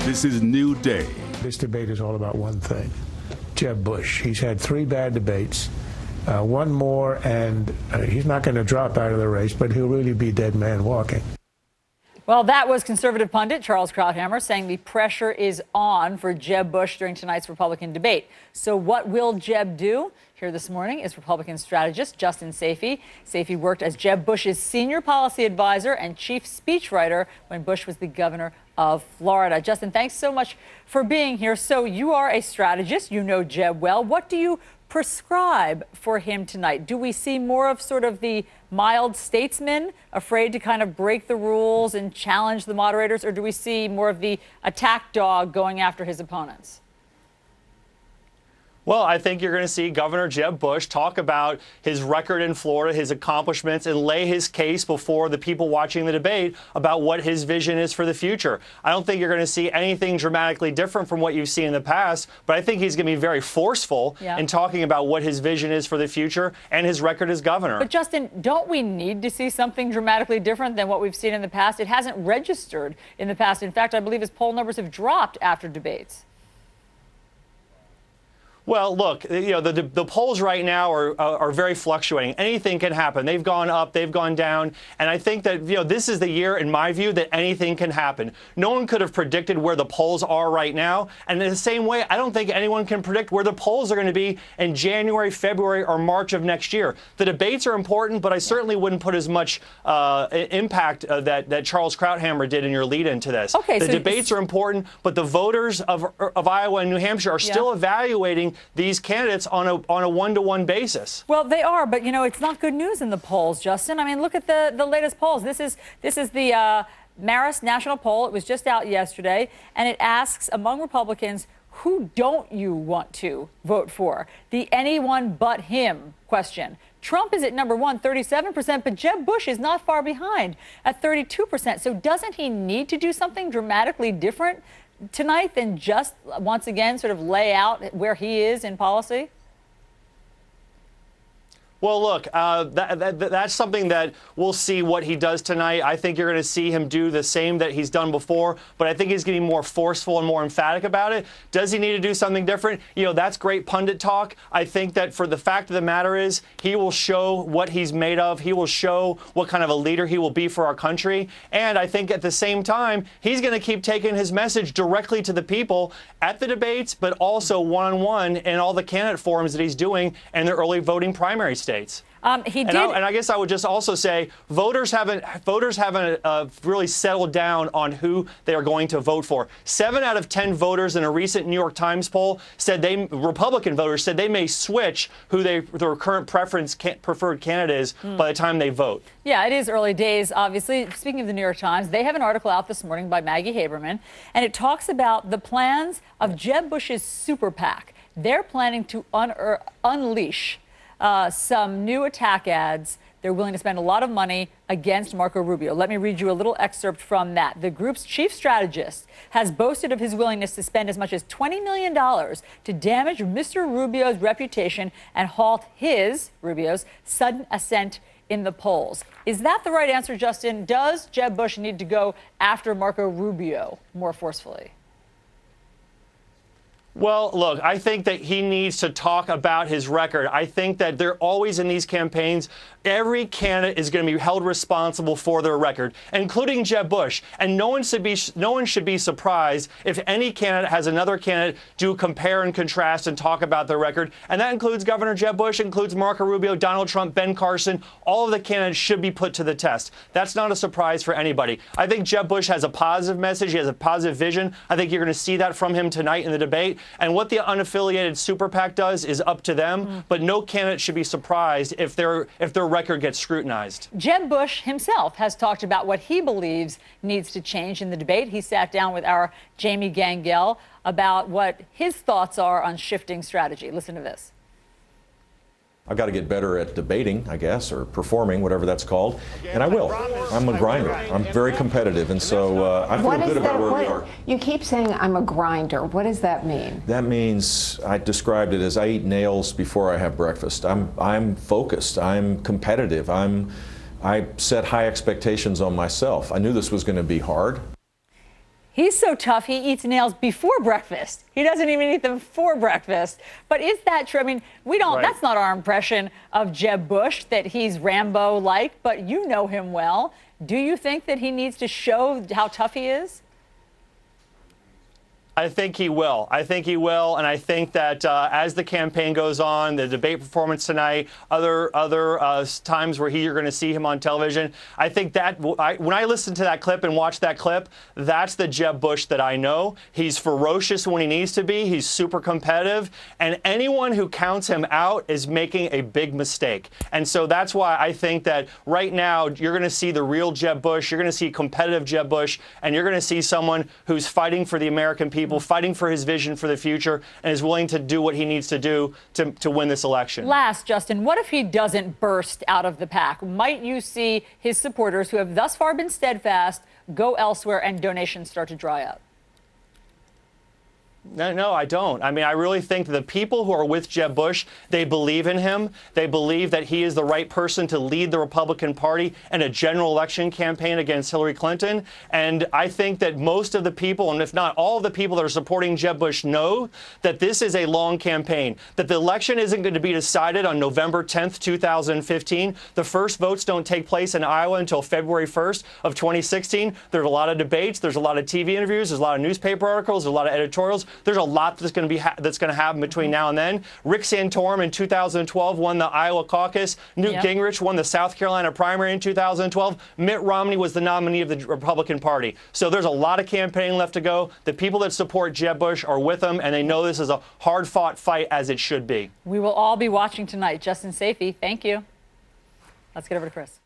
This is New Day. This debate is all about one thing, Jeb Bush. He's had 3 bad debates, one more, and he's not going to drop out of the race, but he'll really be dead man walking. Well, that was conservative pundit Charles Krauthammer saying the pressure is on for Jeb Bush during tonight's Republican debate. So what will Jeb do? Here this morning is Republican strategist Justin Sayfie. Sayfie worked as Jeb Bush's senior policy advisor and chief speechwriter when Bush was the governor of Florida. Justin, thanks so much for being here. So you are a strategist. You know Jeb well. What do you prescribe for him tonight? Do we see more of sort of the mild statesman afraid to kind of break the rules and challenge the moderators, or do we see more of the attack dog going after his opponents? Well, I think you're going to see Governor Jeb Bush talk about his record in Florida, his accomplishments, and lay his case before the people watching the debate about what his vision is for the future. I don't think you're going to see anything dramatically different from what you've seen in the past, but I think he's going to be very forceful in talking about what his vision is for the future and his record as governor. But, Justin, don't we need to see something dramatically different than what we've seen in the past? It hasn't registered in the past. In fact, I believe his poll numbers have dropped after debates. Well, look, you know, the polls right now are very fluctuating. Anything can happen. They've gone up, they've gone down, and I think that, you know, this is the year, in my view, that anything can happen. No one could have predicted where the polls are right now, and in the same way, I don't think anyone can predict where the polls are going to be in January, February, or March of next year. The debates are important, but I certainly wouldn't put as much impact that Charles Krauthammer did in your lead-in to this. Okay, the debates are important, but the voters of Iowa and New Hampshire are still evaluating these candidates on a one-to-one basis. Well, they are, but, you know, it's not good news in the polls, Justin. I mean, look at the latest polls. This is the Marist National Poll. It was just out yesterday, and it asks, among Republicans, who don't you want to vote for? The anyone but him question. Trump is at number 1, 37%, but Jeb Bush is not far behind at 32%. So doesn't he need to do something dramatically different tonight than just, once again, sort of lay out where he is in policy? Well, look, that's something that we'll see what he does tonight. I think you're going to see him do the same that he's done before, but I think he's getting more forceful and more emphatic about it. Does he need to do something different? You know, that's great pundit talk. I think that for the fact of the matter is he will show what he's made of. He will show what kind of a leader he will be for our country. And I think at the same time, he's going to keep taking his message directly to the people at the debates, but also one-on-one in all the candidate forums that he's doing in the early voting primary states. He did. And I guess I would just also say voters haven't really settled down on who they are going to vote for. 7 out of 10 voters in a recent New York Times poll said Republican voters said they may switch who their current preferred candidate is by the time they vote. Yeah, it is early days, obviously. Speaking of the New York Times, they have an article out this morning by Maggie Haberman, and it talks about the plans of Jeb Bush's super PAC. They're planning to unleash some new attack ads. They're willing to spend a lot of money against Marco Rubio. Let me read you a little excerpt from that. The group's chief strategist has boasted of his willingness to spend as much as $20 million to damage Mr. Rubio's reputation and halt Rubio's, sudden ascent in the polls. Is that the right answer, Justin? Does Jeb Bush need to go after Marco Rubio more forcefully? Well, look, I think that he needs to talk about his record. I think that they're always in these campaigns. Every candidate is going to be held responsible for their record, including Jeb Bush. And no one should be surprised if any candidate has another candidate do compare and contrast and talk about their record. And that includes Governor Jeb Bush, includes Marco Rubio, Donald Trump, Ben Carson. All of the candidates should be put to the test. That's not a surprise for anybody. I think Jeb Bush has a positive message. He has a positive vision. I think you're going to see that from him tonight in the debate. And what the unaffiliated super PAC does is up to them. But no candidate should be surprised if their record gets scrutinized. Jeb Bush himself has talked about what he believes needs to change in the debate. He sat down with our Jamie Gangel about what his thoughts are on shifting strategy. Listen to this. I've got to get better at debating, I guess, or performing, whatever that's called, and I will. I'm a grinder. I'm very competitive, and so I feel good about where we are. You keep saying I'm a grinder. What does that mean? That means I described it as I eat nails before I have breakfast. I'm focused. I'm competitive. I set high expectations on myself. I knew this was going to be hard. He's so tough, he eats nails before breakfast. He doesn't even eat them for breakfast. But is that true? I mean, that's not our impression of Jeb Bush, that he's Rambo-like, but you know him well. Do you think that he needs to show how tough he is? I think he will. I think he will, and I think that as the campaign goes on, the debate performance tonight, other times where you're going to see him on television, I think that when I listen to that clip and watch that clip, that's the Jeb Bush that I know. He's ferocious when he needs to be. He's super competitive, and anyone who counts him out is making a big mistake. And so that's why I think that right now you're going to see the real Jeb Bush. You're going to see competitive Jeb Bush, and you're going to see someone who's fighting for the American people, fighting for his vision for the future, and is willing to do what he needs to do to win this election. Last, Justin, what if he doesn't burst out of the pack? Might you see his supporters, who have thus far been steadfast, go elsewhere and donations start to dry up? No, I don't. I mean, I really think that the people who are with Jeb Bush, they believe in him. They believe that he is the right person to lead the Republican Party in a general election campaign against Hillary Clinton. And I think that most of the people, and if not all of the people that are supporting Jeb Bush, know that this is a long campaign, that the election isn't going to be decided on November 10th, 2015. The first votes don't take place in Iowa until February 1st of 2016. There's a lot of debates. There's a lot of TV interviews. There's a lot of newspaper articles. There's a lot of editorials. There's a lot that's going to happen between now and then. Rick Santorum in 2012 won the Iowa caucus. Newt Gingrich won the South Carolina primary in 2012. Mitt Romney was the nominee of the Republican Party. So there's a lot of campaigning left to go. The people that support Jeb Bush are with him, and they know this is a hard-fought fight, as it should be. We will all be watching tonight. Justin Sayfie, thank you. Let's get over to Chris.